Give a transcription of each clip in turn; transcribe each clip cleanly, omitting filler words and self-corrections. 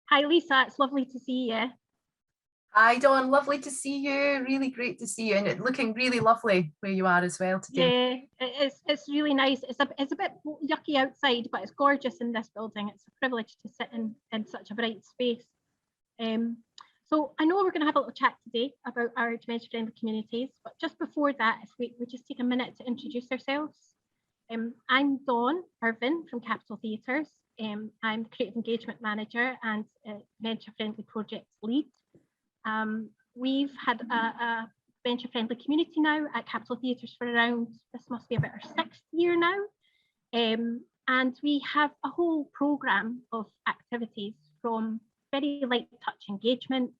Hi Lisa, it's lovely to see you. Hi Dawn, lovely to see you. Really great to see you, and it's looking really lovely where you are as well today. Yeah, it's really nice. It's a bit yucky outside, but it's gorgeous in this building. It's a privilege to sit in such a bright space. So I know we're going to have a little chat today about our dementia-friendly communities, but just before that, if we just take a minute to introduce ourselves. I'm Dawn Irvin from Capitol Theatres. I'm the Creative Engagement Manager and Dementia-Friendly Projects Lead. We've had a dementia-friendly community now at Capitol Theatres for around, this must be about our 6th year now. And we have a whole programme of activities, from very light touch engagement,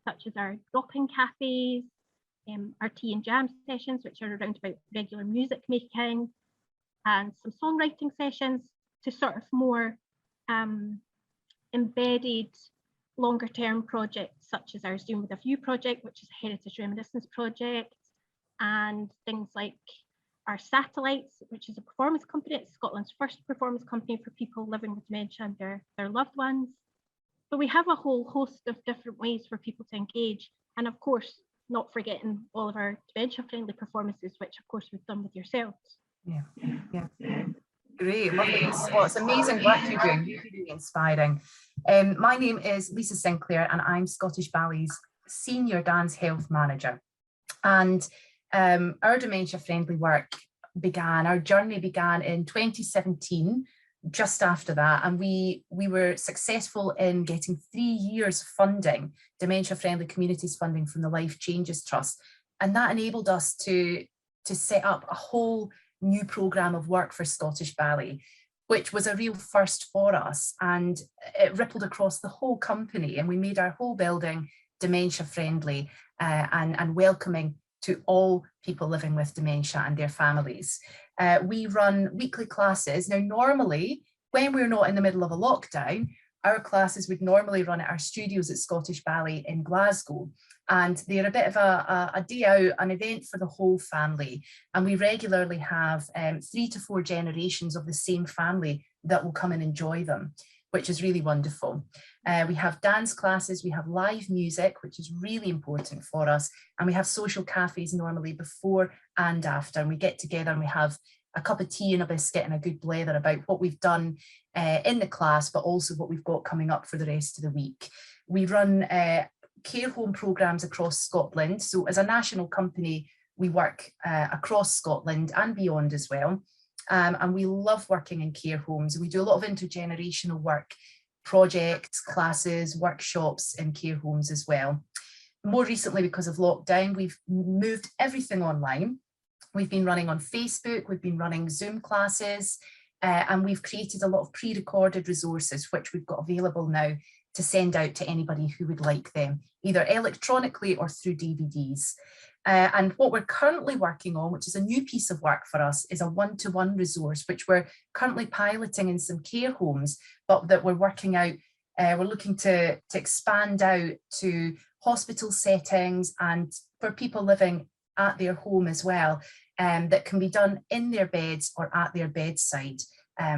such as our drop-in cafes, our tea and jam sessions, which are around about regular music making, and some songwriting sessions, to sort of more embedded longer term projects, such as our Zoom with a View project, which is a heritage reminiscence project, and things like our Satellites, which is a performance company. It's Scotland's first performance company for people living with dementia and their loved ones. So we have a whole host of different ways for people to engage, and of course not forgetting all of our dementia friendly performances, which of course we've done with yourselves. Yeah. Great, lovely. Well, it's amazing work you're doing, really inspiring. My name is Lisa Sinclair, and I'm Scottish Ballet's Senior Dance Health Manager. And our dementia-friendly work our journey began in 2017, just after that, and we were successful in getting 3 years funding, dementia-friendly communities funding from the Life Changes Trust. And that enabled us to set up a whole new programme of work for Scottish Ballet, which was a real first for us, and it rippled across the whole company, and we made our whole building dementia friendly and welcoming to all people living with dementia and their families. We run weekly classes. Now, normally, when we're not in the middle of a lockdown, our classes would normally run at our studios at Scottish Ballet in Glasgow. And they're a bit of a day out, an event for the whole family. And we regularly have 3 to 4 generations of the same family that will come and enjoy them, which is really wonderful. We have dance classes, we have live music, which is really important for us. And we have social cafes normally before and after. And we get together and we have a cup of tea and a biscuit and a good blather about what we've done in the class, but also what we've got coming up for the rest of the week. We run care home programmes across Scotland. So as a national company, we work across Scotland and beyond as well. And we love working in care homes. We do a lot of intergenerational work, projects, classes, workshops in care homes as well. More recently, because of lockdown, we've moved everything online. We've been running on Facebook, we've been running Zoom classes, and we've created a lot of pre-recorded resources, which we've got available now to send out to anybody who would like them, either electronically or through DVDs. And what we're currently working on, which is a new piece of work for us, is a one-to-one resource, which we're currently piloting in some care homes, but that we're working out, we're looking to expand out to hospital settings and for people living at their home as well, that can be done in their beds or at their bedside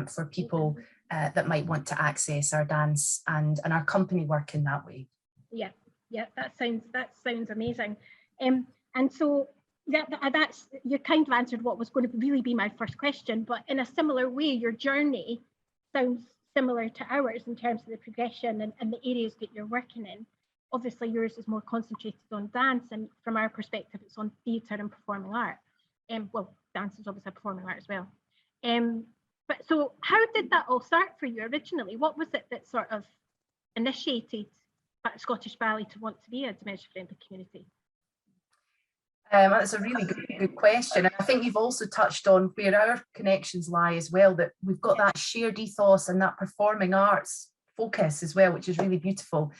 for people that might want to access our dance and our company work in that way. Yeah, that sounds amazing. And so that's, you kind of answered what was going to really be my first question, but in a similar way, your journey sounds similar to ours in terms of the progression and the areas that you're working in. Obviously, yours is more concentrated on dance, and from our perspective, it's on theatre and performing art. Well, dance is obviously a performing art as well. But so how did that all start for you originally? What was it that sort of initiated Scottish Ballet to want to be a dementia-friendly community? That's a really good question. And I think you've also touched on where our connections lie as well, that we've got that shared ethos and that performing arts focus as well, which is really beautiful.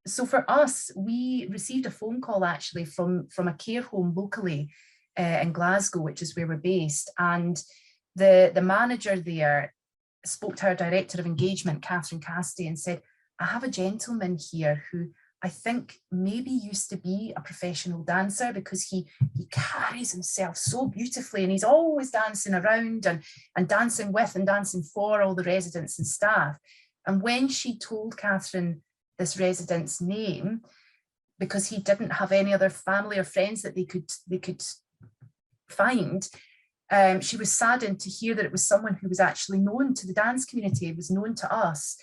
So for us, we received a phone call actually from a care home locally in Glasgow, which is where we're based. And the manager there spoke to our director of engagement, Catherine Cassidy, and said, I have a gentleman here who I think maybe used to be a professional dancer, because he carries himself so beautifully and he's always dancing around and dancing with and dancing for all the residents and staff. And when she told Catherine this resident's name, because he didn't have any other family or friends that they could find, she was saddened to hear that it was someone who was actually known to the dance community, was known to us.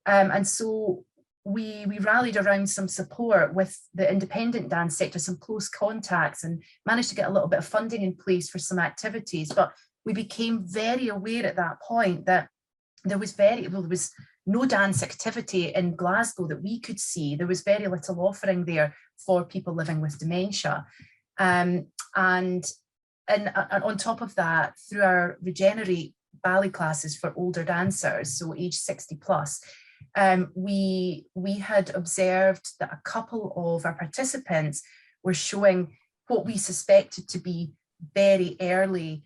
And so we rallied around some support with the independent dance sector, some close contacts, and managed to get a little bit of funding in place for some activities. But we became very aware at that point that there was no dance activity in Glasgow that we could see. There was very little offering there for people living with dementia. And on top of that, through our Regenerate ballet classes for older dancers, so age 60 plus, we had observed that a couple of our participants were showing what we suspected to be very early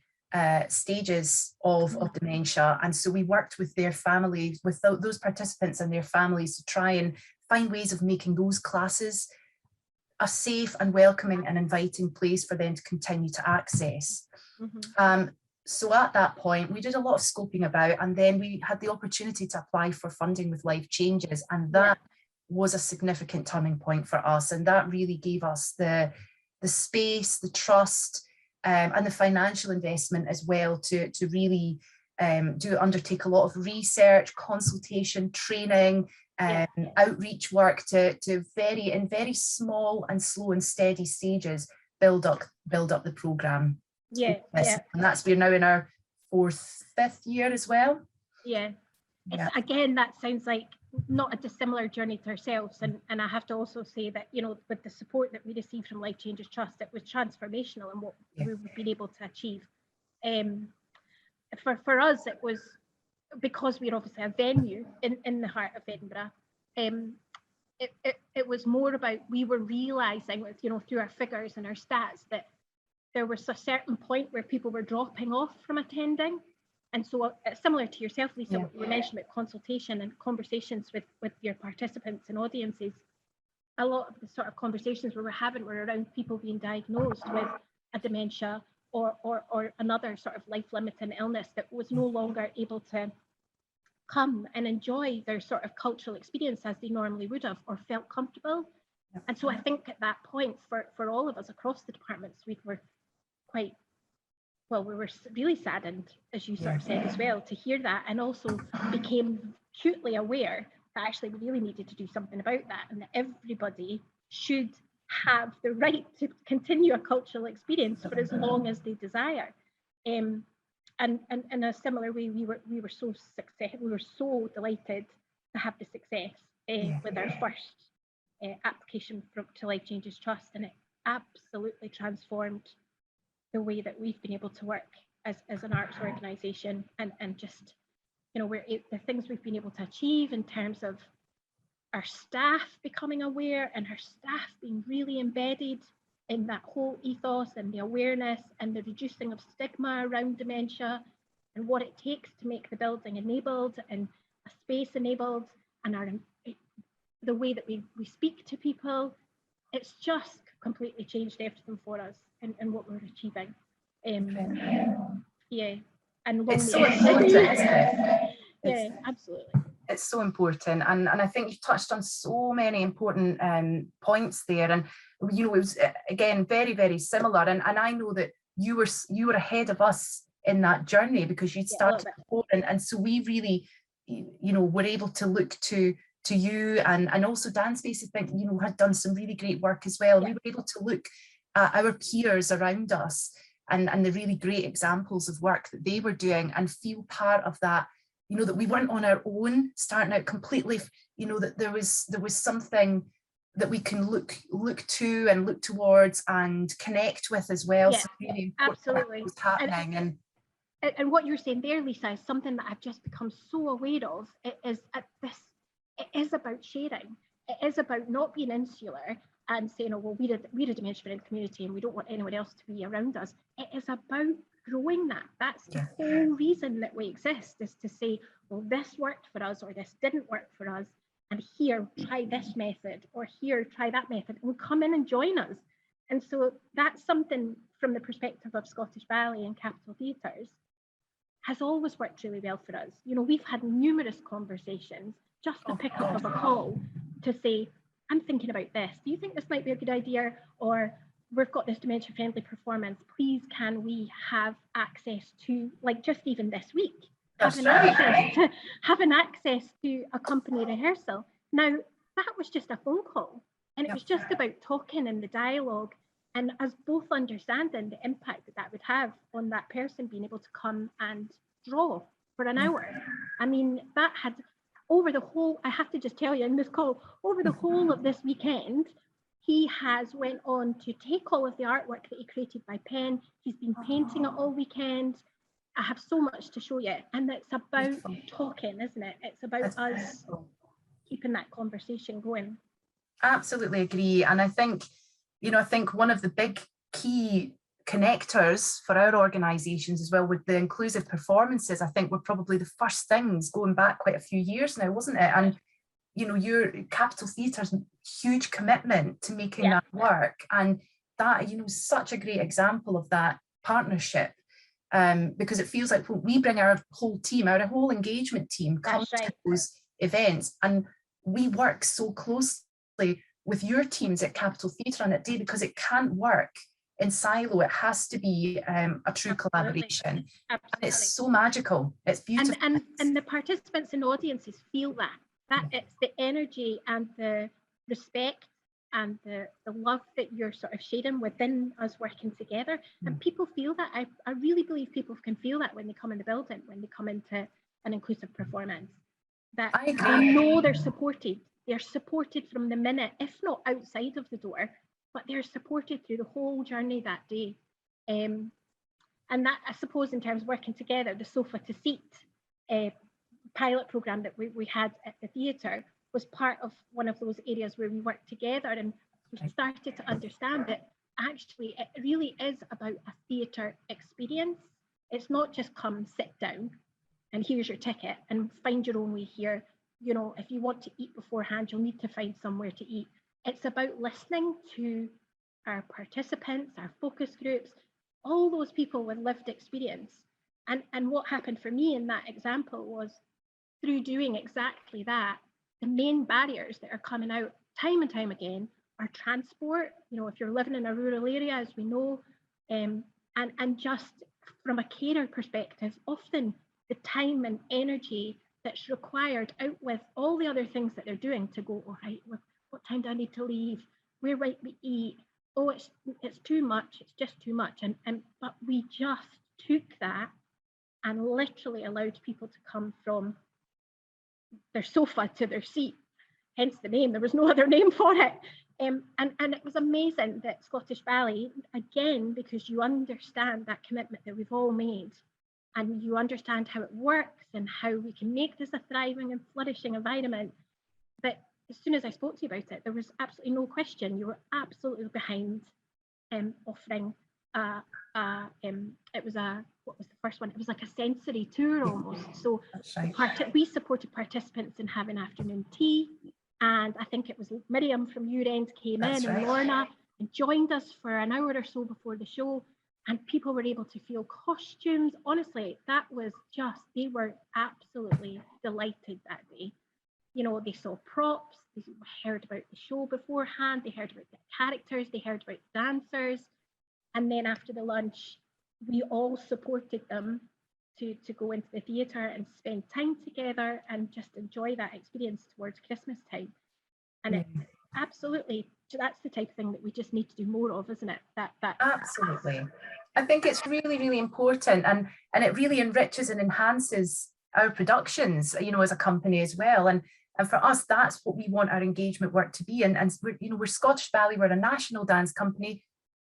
stages of dementia. And so we worked with their families, with those participants and their families, to try and find ways of making those classes a safe and welcoming and inviting place for them to continue to access. So at that point, we did a lot of scoping about, and then we had the opportunity to apply for funding with Life Changes, and that was a significant turning point for us. And that really gave us the space, the trust, and the financial investment as well to really undertake a lot of research, consultation, training, outreach work to in very small and slow and steady stages build up the programme. And that's, we're now in our 4th, 5th year as well. Again, that sounds like not a dissimilar journey to ourselves, and I have to also say that, you know, with the support that we received from Life Changes Trust, it was transformational in what we've been able to achieve. For us, it was, because we're obviously a venue in the heart of Edinburgh, it was more about, we were realising, with, you know, through our figures and our stats, that there was a certain point where people were dropping off from attending. And so similar to yourself, Lisa, what you mentioned about consultation and conversations with your participants and audiences, a lot of the sort of conversations we were having were around people being diagnosed with a dementia or another sort of life-limiting illness that was no longer able to come and enjoy their sort of cultural experience as they normally would have, or felt comfortable. And so I think at that point, for all of us across the departments, we were quite, well, we were really saddened, as you sort of said as well, to hear that, and also became acutely aware that actually we really needed to do something about that, and that everybody should have the right to continue a cultural experience for as long as they desire. And in a similar way, we were so delighted to have the success with our first application to Life Changes Trust, and it absolutely transformed the way that we've been able to work as an arts organisation, and just, you know, the things we've been able to achieve in terms of our staff becoming aware, and our staff being really embedded in that whole ethos and the awareness and the reducing of stigma around dementia, and what it takes to make the building enabled and a space enabled, and the way that we speak to people. It's just completely changed everything for us and what we're achieving. And it's so important, isn't it? Absolutely. It's so important, and I think you've touched on so many important points there, and you know, it was again very, very similar, and I know that you were ahead of us in that journey, because you'd started before, and so we really, you know, were able to look to you, and also Dance Space, I think, you know, had done some really great work as well. We were able to look at our peers around us and the really great examples of work that they were doing, and feel part of that, you know, that we weren't on our own starting out completely, you know, that there was something that we can look to and look towards and connect with as well. So really absolutely. What's happening. And what you're saying there, Lisa, is something that I've just become so aware of. It is about sharing. It is about not being insular and saying, oh, well, we're a dementia-friendly community and we don't want anyone else to be around us. It is about growing that. That's the whole reason that we exist, is to say, well, this worked for us, or this didn't work for us, and here, try this method, or here, try that method, and come in and join us. And so that's something from the perspective of Scottish Ballet and Capitol Theatres. has always worked really well for us. You know, we've had numerous conversations, just the pickup of a call to say, I'm thinking about this. Do you think this might be a good idea? Or we've got this dementia friendly performance. Please, can we have access to, like just even this week, having access to a company rehearsal. Now, that was just a phone call, and it was just about talking and the dialogue, and us both understanding the impact that that would have on that person being able to come and draw for an hour. I mean, that had, over the whole, I have to just tell you in this call, over the whole of this weekend, he has went on to take all of the artwork that he created by pen. He's been painting it all weekend. I have so much to show you. And it's about talking, isn't it? It's about us keeping that conversation going. Absolutely agree. And I think, you know, I think one of the big key connectors for our organisations as well with the inclusive performances, I think were probably the first things going back quite a few years now, wasn't it? And, you know, your Capital Theatre's huge commitment to making that work. And that, you know, such a great example of that partnership. Because it feels like we bring our whole team, our whole engagement team comes to those events, and we work so closely with your teams at Capital Theatre on that day, because it can't work in silo. It has to be a true collaboration. And it's so magical. It's beautiful. And the participants and audiences feel that it's the energy and the respect and the love that you're sort of sharing within us working together. And people feel that. I really believe people can feel that when they come in the building, when they come into an inclusive performance, that they know they're supported. They're supported from the minute, if not outside of the door, but they're supported through the whole journey that day. And that, I suppose, in terms of working together, the sofa to seat pilot program that we had at the theatre was part of one of those areas where we worked together, and we started to understand that actually it really is about a theatre experience. It's not just come sit down and here's your ticket and find your own way here. You know, if you want to eat beforehand, you'll need to find somewhere to eat. It's about listening to our participants, our focus groups, all those people with lived experience. And what happened for me in that example was, through doing exactly that, the main barriers that are coming out time and time again are transport. You know, if you're living in a rural area, as we know, and just from a carer perspective, often the time and energy that's required out with all the other things that they're doing to go, all right, what time do I need to leave? Where might we eat? Oh, it's too much. It's just too much. But we just took that and literally allowed people to come from their sofa to their seat, hence the name. There was no other name for it. And it was amazing that Scottish Ballet, again, because you understand that commitment that we've all made, and you understand how it works and how we can make this a thriving and flourishing environment, that as soon as I spoke to you about it, there was absolutely no question. You were absolutely behind offering it was what was the first one? It was like a sensory tour almost. So we supported participants in having afternoon tea, and I think it was Miriam from your end came in, and Lorna, and joined us for an hour or so before the show, and people were able to feel costumes. Honestly, that was just, they were absolutely delighted that day. You know, they saw props, they heard about the show beforehand, they heard about the characters, they heard about dancers. And then after the lunch, we all supported them to go into the theatre and spend time together and just enjoy that experience towards Christmas time. And it absolutely, that's the type of thing that we just need to do more of, isn't it? That absolutely. I think it's really, really important, and it really enriches and enhances our productions, you know, as a company as well. And for us, that's what we want our engagement work to be. And we're, you know, we're Scottish Ballet, we're a national dance company.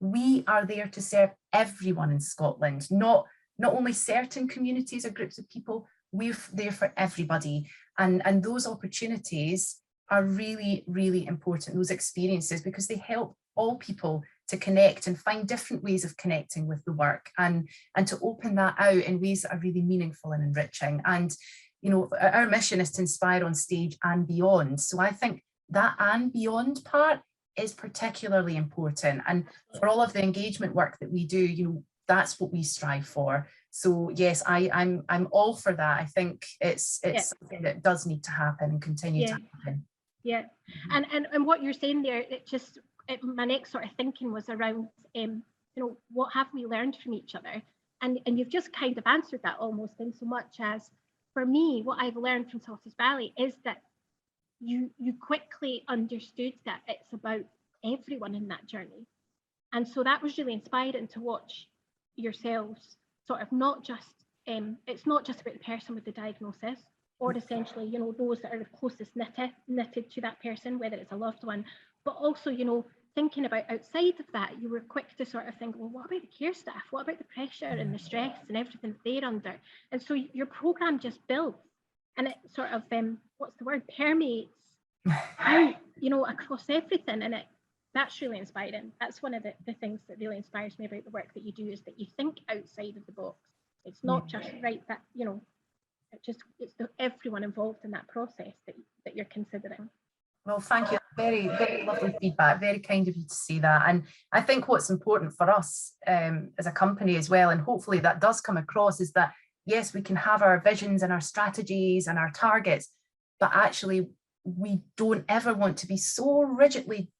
We are there to serve everyone in Scotland, not only certain communities or groups of people. We're there for everybody. And those opportunities are really, really important, those experiences, because they help all people to connect and find different ways of connecting with the work, and to open that out in ways that are really meaningful and enriching. And, you know, our mission is to inspire on stage and beyond. So I think that and beyond part is particularly important. And for all of the engagement work that we do, you know, that's what we strive for. So yes, I'm all for that. I think it's something that does need to happen and continue to happen. Yeah, and what you're saying there, my next sort of thinking was around, you know, what have we learned from each other? And you've just kind of answered that almost, in so much as, for me, what I've learned from Scottish Ballet is that you quickly understood that it's about everyone in that journey. And so that was really inspiring to watch yourselves sort of not just, it's not just about the person with the diagnosis, or essentially, you know, those that are the closest knitted to that person, whether it's a loved one, but also, you know, thinking about outside of that, you were quick to sort of think, well, what about the care staff? What about the pressure and the stress and everything that they're under? And so your program just builds, and it sort of, what's the word, permeates out, you know, across everything. And that's really inspiring. That's one of the things that really inspires me about the work that you do, is that you think outside of the box. It's not just right that, you know, it's everyone involved in that process that you're considering. Well, thank you. Very, very lovely feedback. Very kind of you to say that. And I think what's important for us as a company as well, and hopefully that does come across, is that yes, we can have our visions and our strategies and our targets, but actually we don't ever want to be so rigidly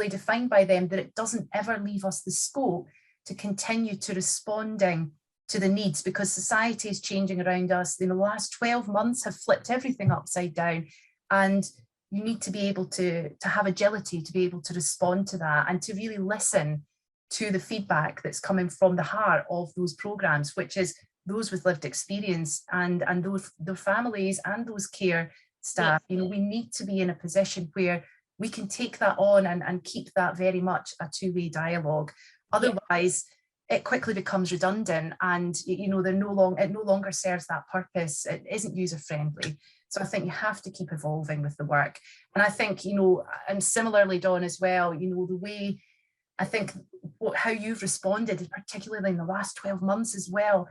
defined by them that it doesn't ever leave us the scope to continue to responding to the needs, because society is changing around us. You know, the last 12 months have flipped everything upside down, and you need to be able to have agility to be able to respond to that, and to really listen to the feedback that's coming from the heart of those programs, which is those with lived experience and those families and those care staff. You know, we need to be in a position where we can take that on and keep that very much a two-way dialogue. Otherwise, it quickly becomes redundant, and you know, it no longer serves that purpose. It isn't user friendly. So I think you have to keep evolving with the work. And I think, you know, and similarly, Dawn, as well, you know, the way I think how you've responded, particularly in the last 12 months as well,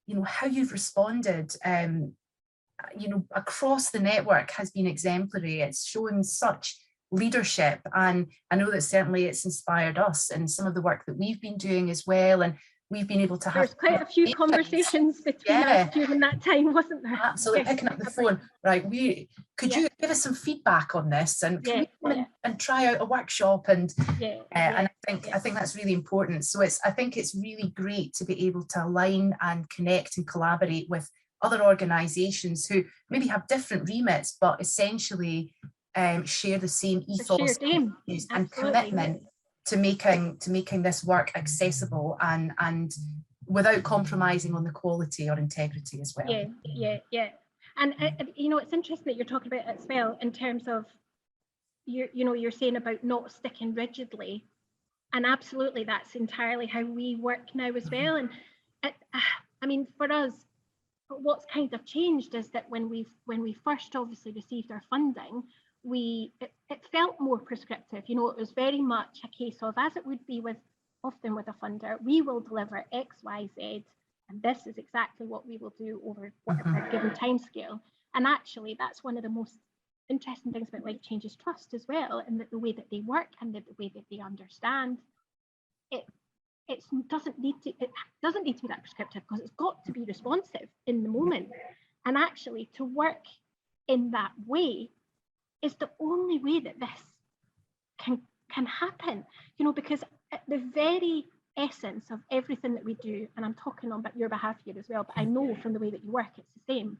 you know, how you've responded, you know, across the network has been exemplary. It's shown such leadership, and I know that certainly it's inspired us in some of the work that we've been doing as well, and we've been able to have there's quite a few conversations between us during that time, wasn't there? Absolutely. Picking up the phone, right, could you give us some feedback on this, and can we come and try out a workshop, and and I think that's really important. So I think it's really great to be able to align and connect and collaborate with other organizations who maybe have different remits, but essentially share the same ethos and commitment to making this work accessible and without compromising on the quality or integrity as well. And you know, it's interesting that you're talking about it as well, in terms of you're saying about not sticking rigidly, and absolutely that's entirely how we work now as well. And I mean, for us, what's kind of changed is that when we first obviously received our funding, it felt more prescriptive. You know, it was very much a case of, as it would be often with a funder, we will deliver X, Y, Z, and this is exactly what we will do over whatever given time scale. And actually, that's one of the most interesting things about Life Changes Trust as well, and that the way that they work and the way that they understand it. It doesn't need to be that prescriptive, because it's got to be responsive in the moment. And actually, to work in that way is the only way that this can happen, you know, because at the very essence of everything that we do, and I'm talking on your behalf here as well, but I know from the way that you work, it's the same.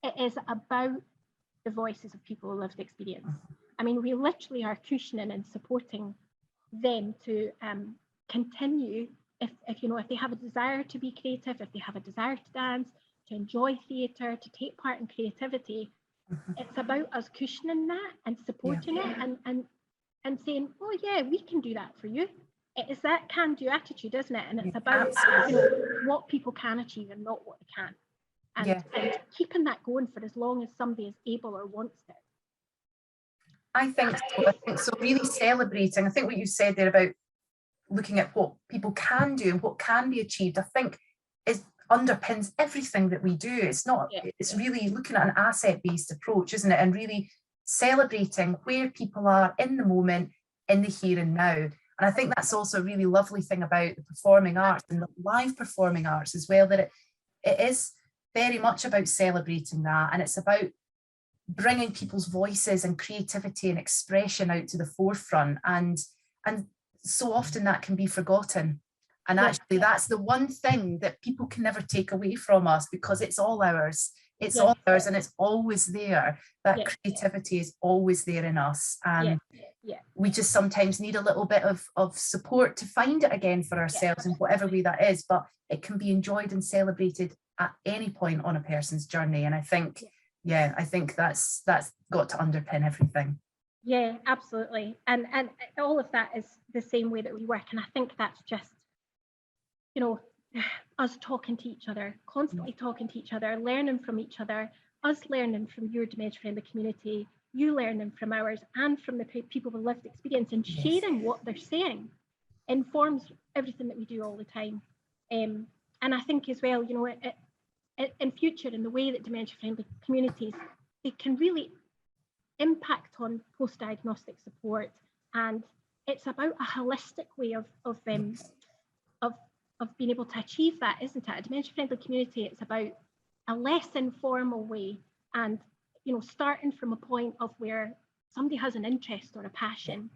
It is about the voices of people who lived experience. I mean, we literally are cushioning and supporting them to continue, if you know, if they have a desire to be creative, if they have a desire to dance, to enjoy theatre, to take part in creativity. It's about us cushioning that and supporting it, and saying, oh yeah, we can do that for you. It is that can-do attitude, isn't it? And it's about, you know, what people can achieve and not what they can, and keeping that going for as long as somebody is able or wants it. I think so. Really celebrating, I think what you said there about looking at what people can do and what can be achieved, I think underpins everything that we do. It's not, it's really looking at an asset-based approach, isn't it? And really celebrating where people are in the moment, in the here and now. And I think that's also a really lovely thing about the performing arts and the live performing arts as well, that it is very much about celebrating that, and it's about bringing people's voices and creativity and expression out to the forefront, and so often that can be forgotten. And actually that's the one thing that people can never take away from us, because it's all ours. It's all ours, and it's always there. That creativity is always there in us. And we just sometimes need a little bit of support to find it again for ourselves in whatever way that is. But it can be enjoyed and celebrated at any point on a person's journey. And I think, I think that's got to underpin everything. Yeah, absolutely. And all of that is the same way that we work. And I think that's just, you know, us talking to each other, constantly talking to each other, learning from each other, us learning from your dementia friendly community, you learning from ours, and from the people with lived experience, and sharing what they're saying informs everything that we do all the time. And I think as well, you know, in future, in the way that dementia friendly communities, they can really impact on post-diagnostic support, and it's about a holistic way of being able to achieve that, isn't it? A dementia-friendly community, it's about a less informal way, and you know, starting from a point of where somebody has an interest or a passion,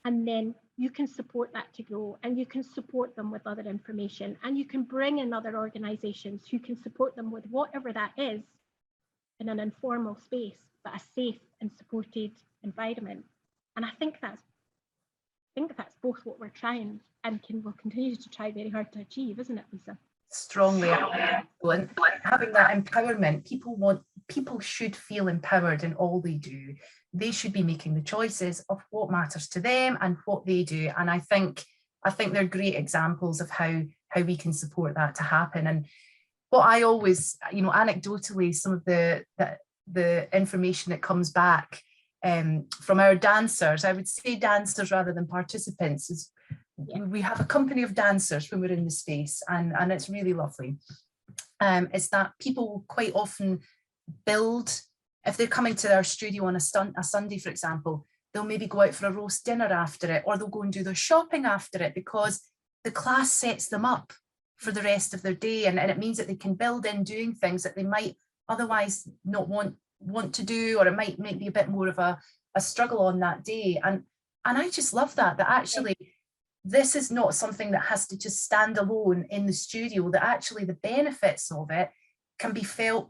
and then you can support that to grow, and you can support them with other information, and you can bring in other organisations who can support them with whatever that is in an informal space, but a safe and supported environment. And I think that's both what we're trying and will continue to try very hard to achieve, isn't it, Lisa? Strongly. And having that empowerment, people should feel empowered in all they do. They should be making the choices of what matters to them and what they do. And I think they're great examples of how we can support that to happen. And what I always, you know, anecdotally, some of the information that comes back from our dancers, I would say dancers rather than participants, is we have a company of dancers when we're in the space, and it's really lovely. Is that people quite often build, if they're coming to our studio on a Sunday, for example, they'll maybe go out for a roast dinner after it, or they'll go and do their shopping after it, because the class sets them up for the rest of their day, and it means that they can build in doing things that they might otherwise not want to do, or it might be a bit more of a struggle on that day. And I just love that actually this is not something that has to just stand alone in the studio, that actually the benefits of it can be felt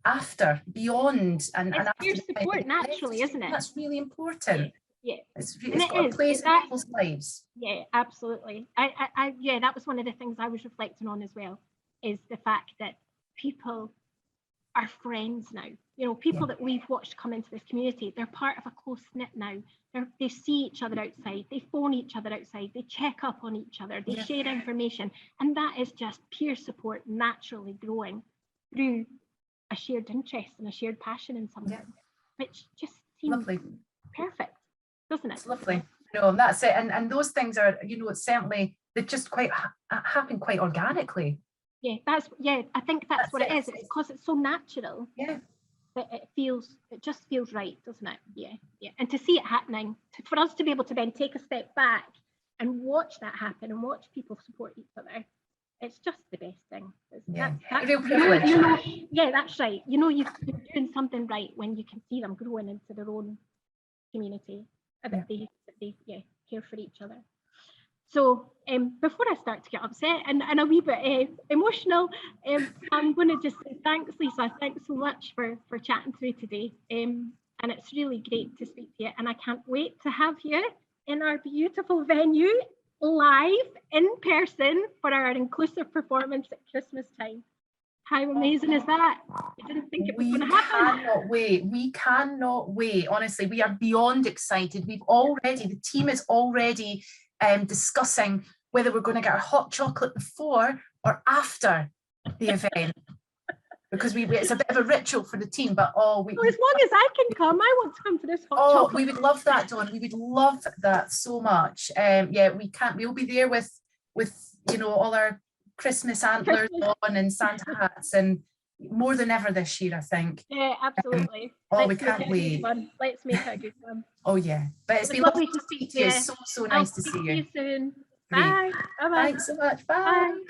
after, beyond, and peer support naturally, isn't it? That's really important. It's got a place in people's lives. Yeah, absolutely. I that was one of the things I was reflecting on as well, is the fact that people are friends now. You know, people that we've watched come into this community, they're part of a close knit now. They see each other outside, they phone each other outside, they check up on each other, they share information, and that is just peer support naturally growing through a shared interest and a shared passion in something, which just seems perfect, doesn't it? It's lovely. No, that's it. And those things are, you know, it's certainly, they just quite happen quite organically. Yeah, I think that's what it is. It's because it's so natural. Yeah. That it just feels right, doesn't it? Yeah. And to see it happening, for us to be able to then take a step back and watch that happen and watch people support each other, it's just the best thing. That's real privilege. That's right. You know, you're doing something right when you can see them growing into their own community, that they care for each other. So before I start to get upset and a wee bit emotional, I'm going to just say thanks, Lisa. Thanks so much for chatting through today. And it's really great to speak to you. And I can't wait to have you in our beautiful venue, live, in person, for our inclusive performance at Christmas time. How amazing is that? I didn't think it was going to happen. We cannot wait. Honestly, we are beyond excited. The team is already discussing whether we're going to get our hot chocolate before or after the event, because it's a bit of a ritual for the team. But as long as I can come, I want to come to this hot chocolate. We would love that, Dawn. We would love that so much. We'll be there with you know, all our Christmas antlers on and Santa hats, and more than ever this year, I think. Yeah, absolutely. Oh, we Let's make can't it a good wait. one. Let's make it a good one. Oh yeah, but it's It was been lovely lovely to speak to to you. So I'll nice to speak see to you you. soon. Great. Bye. Bye-bye. Thanks so much. Bye. Bye.